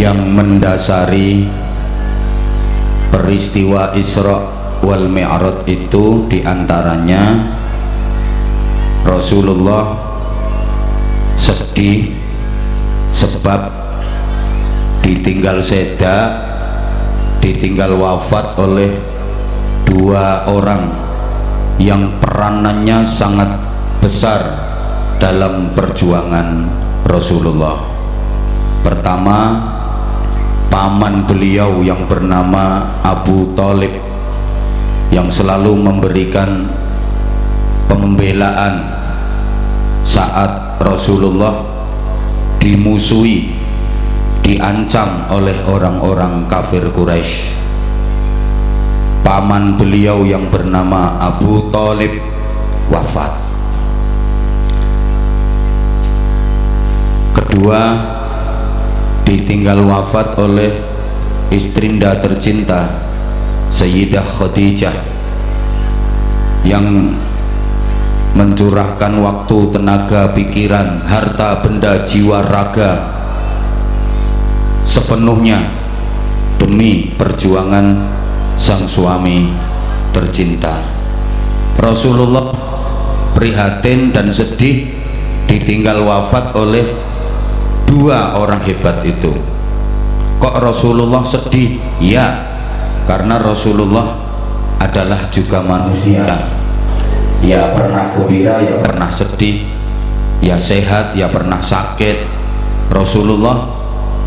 yang mendasari peristiwa Isra wal Mi'raj itu diantaranya Rasulullah sedih sebab ditinggal seda, ditinggal wafat oleh dua orang yang peranannya sangat besar dalam perjuangan Rasulullah. Pertama, paman beliau yang bernama Abu Thalib yang selalu memberikan pembelaan saat Rasulullah dimusuhi, diancam oleh orang-orang kafir Quraisy. Paman beliau yang bernama Abu Thalib wafat. Kedua, ditinggal wafat oleh istrinda tercinta Sayyidah Khadijah yang mencurahkan waktu, tenaga, pikiran, harta, benda, jiwa, raga sepenuhnya demi perjuangan sang suami tercinta. Rasulullah prihatin dan sedih ditinggal wafat oleh dua orang hebat itu. Kok Rasulullah sedih? Ya, karena Rasulullah adalah juga manusia. Ya pernah gembira, ya pernah sedih, ya sehat, ya pernah sakit. Rasulullah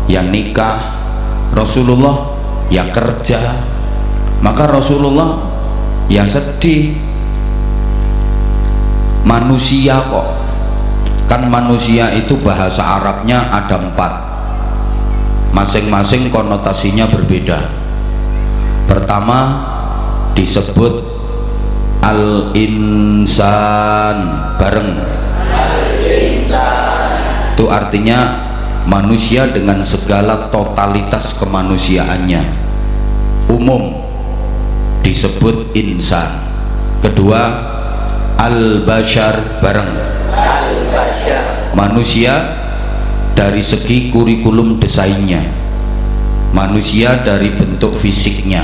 ya nikah, Rasulullah ya kerja, maka Rasulullah ya sedih. Manusia kok, kan manusia itu bahasa Arabnya ada 4, masing-masing konotasinya berbeda. Pertama disebut al-insan, bareng itu artinya manusia dengan segala totalitas kemanusiaannya, umum disebut insan. Kedua al-bashar, bareng manusia dari segi kurikulum desainnya, manusia dari bentuk fisiknya.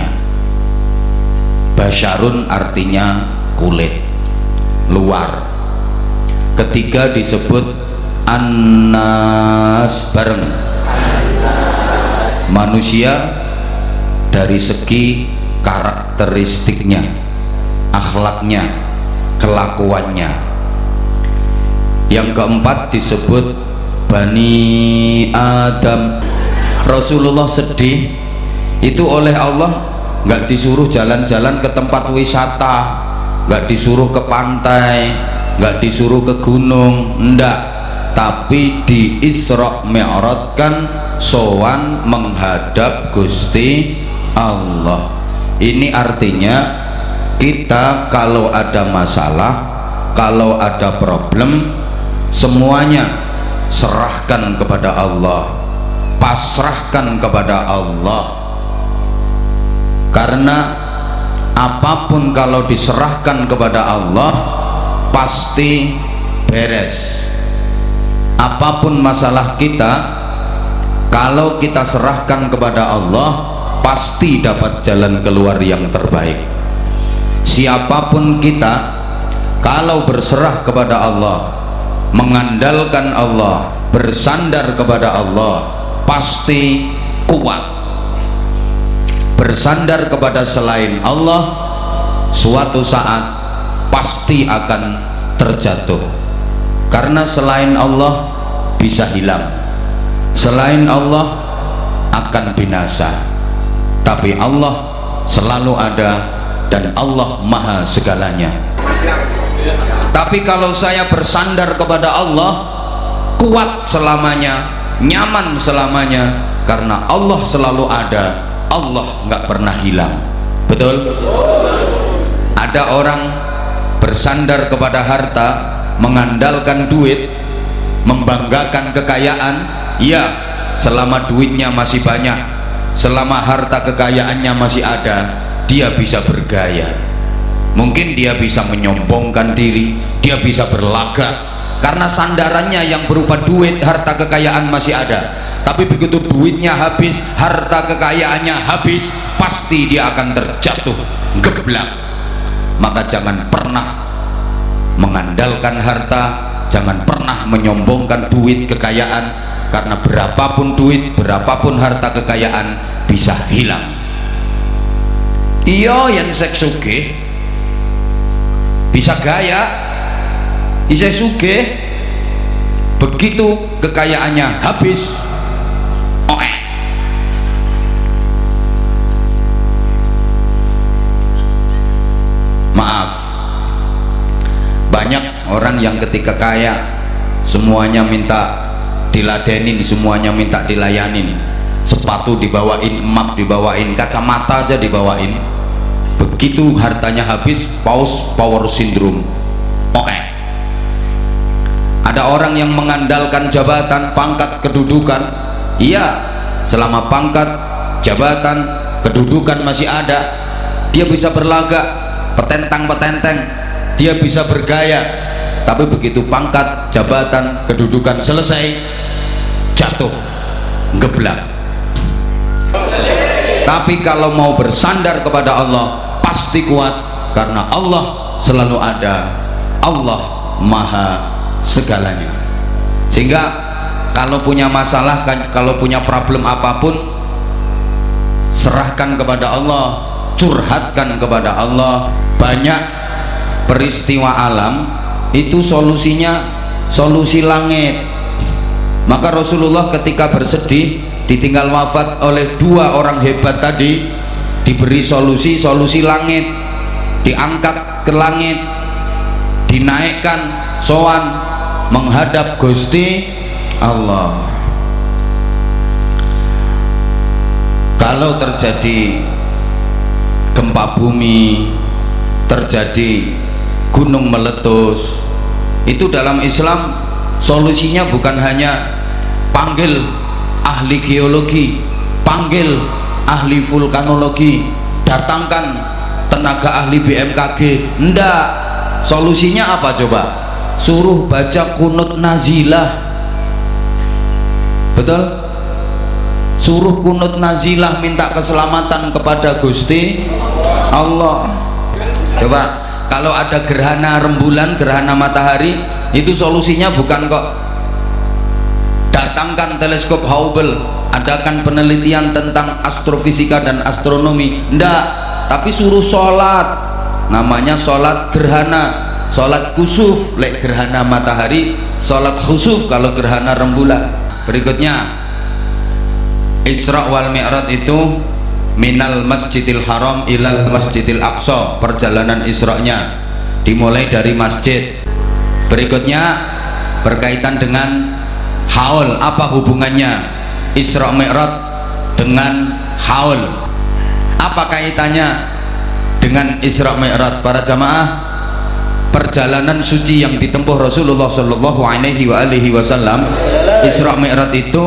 Basyarun artinya kulit luar. Ketiga disebut annas, bareng manusia dari segi karakteristiknya, akhlaknya, kelakuannya. Yang keempat disebut Bani Adam. Rasulullah sedih itu oleh Allah nggak disuruh jalan-jalan ke tempat wisata, nggak disuruh ke pantai, nggak disuruh ke gunung, enggak, tapi di Isra Mi'raj kan sowan menghadap Gusti Allah. Ini artinya kita kalau ada masalah, kalau ada problem, semuanya serahkan kepada Allah, pasrahkan kepada Allah. Karena apapun kalau diserahkan kepada Allah pasti beres. Apapun masalah kita, kalau kita serahkan kepada Allah pasti dapat jalan keluar yang terbaik. Siapapun kita, kalau berserah kepada Allah, mengandalkan Allah, bersandar kepada Allah, pasti kuat. Bersandar kepada selain Allah, suatu saat pasti akan terjatuh. Karena selain Allah bisa hilang, selain Allah akan binasa, tapi Allah selalu ada dan Allah maha segalanya. Tapi kalau saya bersandar kepada Allah, kuat selamanya, nyaman selamanya, karena Allah selalu ada, Allah nggak pernah hilang. Betul? Ada orang bersandar kepada harta, mengandalkan duit, membanggakan kekayaan. Ya, selama duitnya masih banyak, selama harta kekayaannya masih ada, dia bisa bergaya. Mungkin dia bisa menyombongkan diri, dia bisa berlagak, karena sandarannya yang berupa duit, harta kekayaan masih ada. tapi begitu duitnya habis, harta kekayaannya habis, pasti dia akan terjatuh geblak. Maka jangan pernah mengandalkan harta, jangan pernah menyombongkan duit kekayaan, karena berapapun duit, berapapun harta kekayaan bisa hilang. Iya yang seks sugih bisa gaya, bisa sugih, begitu kekayaannya habis, maaf, banyak orang yang ketika kaya semuanya minta diladenin, semuanya minta dilayanin, sepatu dibawain, map dibawain, kacamata aja dibawain. Begitu hartanya habis, power syndrome. Ada orang yang mengandalkan jabatan, pangkat, kedudukan. Iya, selama pangkat, jabatan, kedudukan masih ada, dia bisa berlagak, petentang-petenteng, dia bisa bergaya. Tapi begitu pangkat, jabatan, kedudukan selesai, jatuh geblak. Tapi kalau mau bersandar kepada Allah, pasti kuat, karena Allah selalu ada, Allah maha segalanya. Sehingga kalau punya masalah, kalau punya problem apapun, serahkan kepada Allah, curhatkan kepada Allah. Banyak peristiwa alam itu solusinya solusi langit. Maka Rasulullah ketika bersedih ditinggal wafat oleh dua orang hebat tadi, diberi solusi langit, diangkat ke langit, dinaikkan, sowan menghadap Gusti Allah. Kalau terjadi gempa bumi, terjadi gunung meletus, itu dalam Islam solusinya bukan hanya panggil ahli geologi, panggil ahli vulkanologi, datangkan tenaga ahli BMKG. Enggak, solusinya apa coba? Suruh baca kunut nazilah. Betul? Suruh kunut nazilah, minta keselamatan kepada Gusti Allah. Coba kalau ada gerhana rembulan, gerhana matahari, itu solusinya bukan kok datangkan teleskop Hubble, adakan penelitian tentang astrofisika dan astronomi. Enggak, tapi suruh sholat, namanya sholat gerhana, sholat kusuf lek gerhana matahari, sholat khusuf kalau gerhana rembulan. Berikutnya, Isra wal Mi'raj itu minal masjidil haram ilal masjidil aqsa, perjalanan Isra-nya dimulai dari masjid. Berikutnya berkaitan dengan haul. Apa hubungannya Isra Mi'raj dengan haul? Apa kaitannya dengan Isra Mi'raj? Para jamaah, perjalanan suci yang ditempuh Rasulullah Shallallahu Alaihi Wasallam, Isra Mi'raj itu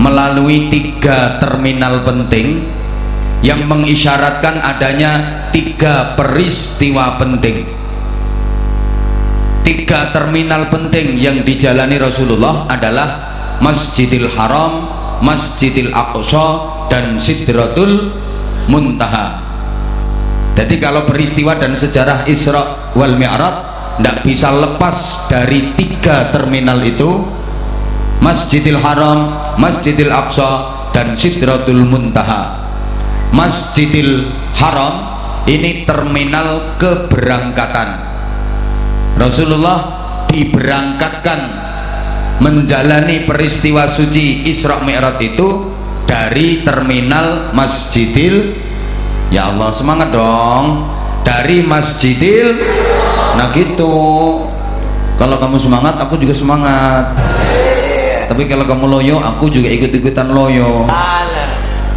melalui 3 terminal penting yang mengisyaratkan adanya 3 peristiwa penting. 3 terminal penting yang dijalani Rasulullah adalah Masjidil Haram, Masjidil Aqsa, dan Sidratul Muntaha. Jadi kalau peristiwa dan sejarah Isra wal Mi'raj tidak bisa lepas dari 3 terminal itu: Masjidil Haram, Masjidil Aqsa, dan Sidratul Muntaha. Masjidil Haram ini terminal keberangkatan. Rasulullah diberangkatkan menjalani peristiwa suci Isra Mi'raj itu dari terminal Masjidil, ya Allah semangat dong, dari Masjidil. Nah gitu, kalau kamu semangat aku juga semangat. Tapi kalau kamu loyo, aku juga ikut-ikutan loyo.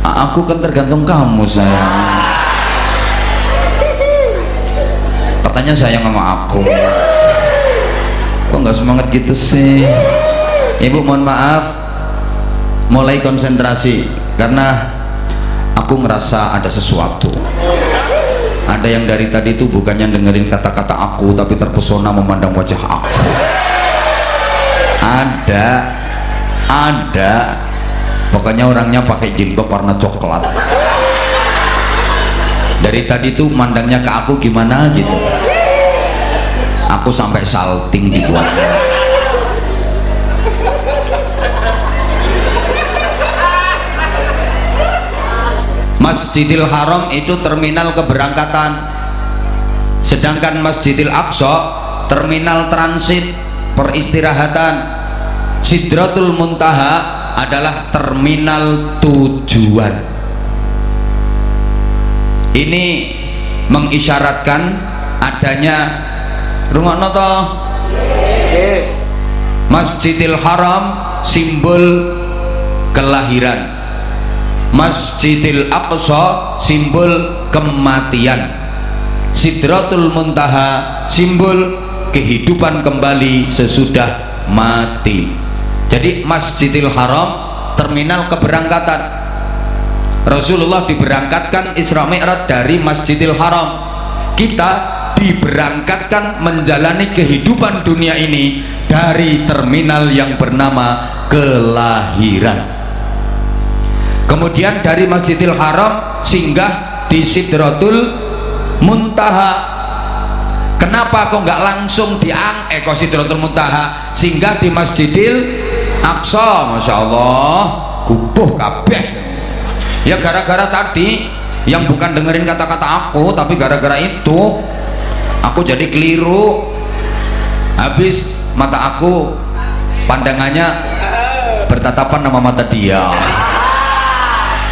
Aku kan tergantung kamu sayang. Katanya sayang sama aku. Kok nggak semangat gitu sih? Ibu mohon maaf, mulai konsentrasi karena aku ngerasa ada sesuatu. Ada yang dari tadi itu bukannya dengerin kata-kata aku, tapi terpesona memandang wajah aku. Ada pokoknya orangnya pakai jilbab warna coklat. Dari tadi tuh mandangnya ke aku gimana gitu, aku sampai salting dibuatnya. Masjidil Haram itu terminal keberangkatan, sedangkan Masjidil Aqsa terminal transit peristirahatan. Sidratul Muntaha adalah terminal tujuan. Ini mengisyaratkan adanya rungokno to, Masjidil Haram simbol kelahiran, Masjidil Aqsa simbol kematian, Sidratul Muntaha simbol kehidupan kembali sesudah mati. Jadi Masjidil Haram terminal keberangkatan. Rasulullah diberangkatkan Isra Mi'raj dari Masjidil Haram. Kita diberangkatkan menjalani kehidupan dunia ini dari terminal yang bernama kelahiran. Kemudian dari Masjidil Haram singgah di Sidratul Muntaha. Kenapa kok nggak langsung ke Sidratul Muntaha, singgah di Masjidil Aqsa? Masya Allah, gubuh kabeh. Ya gara-gara tadi yang bukan dengerin kata-kata aku, tapi gara-gara itu aku jadi keliru. Habis mata aku pandangannya bertatapan sama mata dia.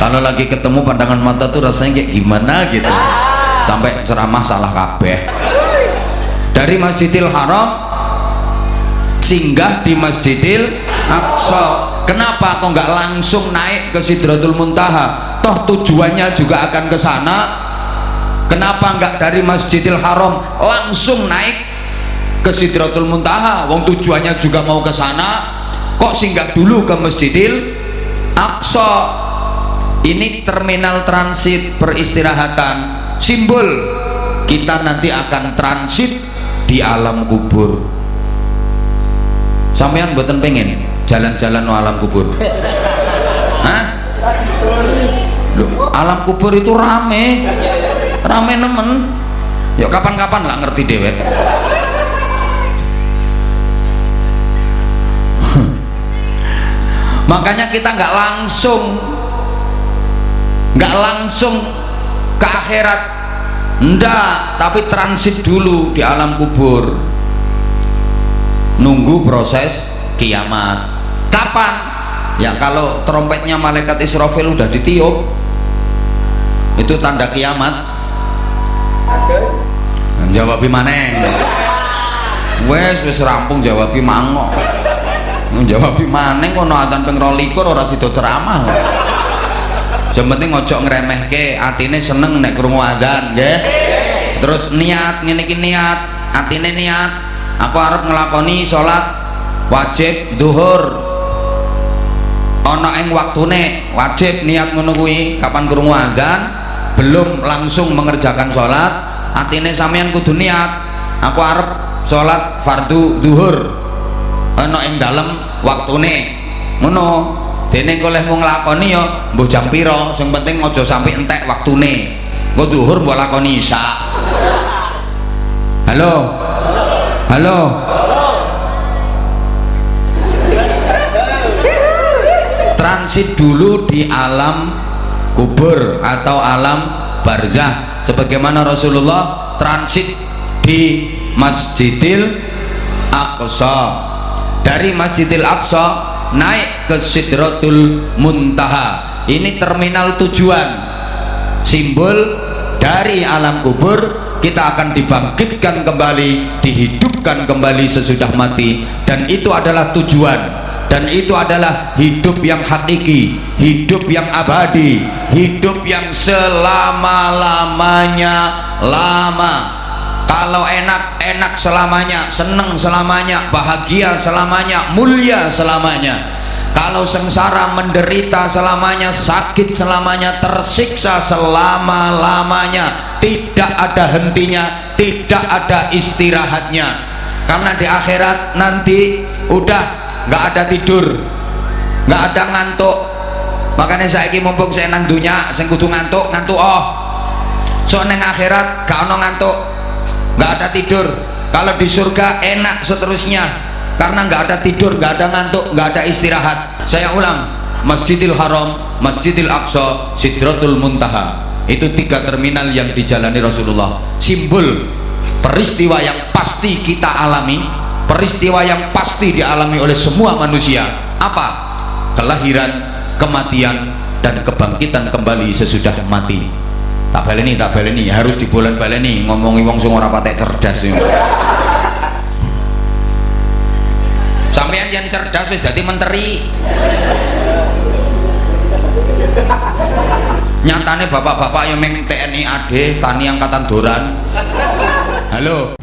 Kalau lagi ketemu pandangan mata tuh rasanya kayak gimana gitu, sampai ceramah salah kabeh. Dari Masjidil Haram singgah di Masjidil Aqsa. Kenapa kok nggak langsung naik ke Sidratul Muntaha? Toh tujuannya juga akan ke sana. Kenapa nggak dari Masjidil Haram langsung naik ke Sidratul Muntaha? Wong tujuannya juga mau ke sana. Kok singgah dulu ke Masjidil Aqsa? Ini terminal transit peristirahatan, simbol kita nanti akan transit di alam kubur. Sampean mboten pengen jalan-jalan no alam kubur? Hah? Loh, alam kubur itu rame nemen. Yuk kapan-kapan lah ngerti dewek. Makanya kita nggak langsung ke akhirat, ndak, tapi transit dulu di alam kubur, nunggu proses kiamat. Kapan? Ya kalau trompetnya malaikat Israfil udah ditiup, itu tanda kiamat. Jawabi maneh, wes rampung jawabi mango, jawabi maneh kono adzan ping 22 ora sida ceramah. Yang penting ngojok ngremehke, atine seneng nek krungu adzan, nggih. Terus niat ngene iki, niat atine niat aku arep nglakoni salat wajib zuhur ana ing waktune, wajib niat ngono kuwi. Kapan krungu adzan belum langsung mengerjakan salat, atine sampean kudu niat aku arep salat fardu zuhur ana ing dalem waktune ngono. Dene oleh mau nglakoni ya mbuh jam pira, sing penting aja sampai entek waktune. Engko zuhur mbok lakoni isya. Halo. Halo. Transit dulu di alam kubur atau alam barzah, sebagaimana Rasulullah transit di Masjidil Aqsa. Dari Masjidil Aqsa naik ke Sidratul Muntaha. Ini terminal tujuan, simbol dari alam kubur kita akan dibangkitkan kembali, dihidupkan kembali sesudah mati, dan itu adalah tujuan, dan itu adalah hidup yang hakiki, hidup yang abadi, hidup yang selama-lamanya lama. Kalau enak selamanya, seneng selamanya, bahagia selamanya, mulia selamanya. Kalau sengsara, menderita selamanya, sakit selamanya, tersiksa selama-lamanya, tidak ada hentinya, tidak ada istirahatnya. Karena di akhirat nanti udah nggak ada tidur, nggak ada ngantuk, Makanya saiki mumpung saya nang dunya sing kudu ngantuk so neng akhirat gak ono ngantuk, gak ada tidur. Kalau di surga enak seterusnya karena gak ada tidur, gak ada ngantuk, gak ada istirahat. Saya ulang, Masjidil Haram, Masjidil Aqsa, Sidratul Muntaha, itu 3 terminal yang dijalani Rasulullah. Simbol peristiwa yang pasti kita alami, peristiwa yang pasti dialami oleh semua manusia. Apa? Kelahiran, kematian, dan kebangkitan kembali sesudah mati. Tak baleni harus dibolan-baleni, ngomongi wong sing ora patek cerdas. Sampeyan yang cerdas wis dadi menteri. Nyatane bapak-bapak yang meng TNI AD, Tani Angkatan Doran. Halo.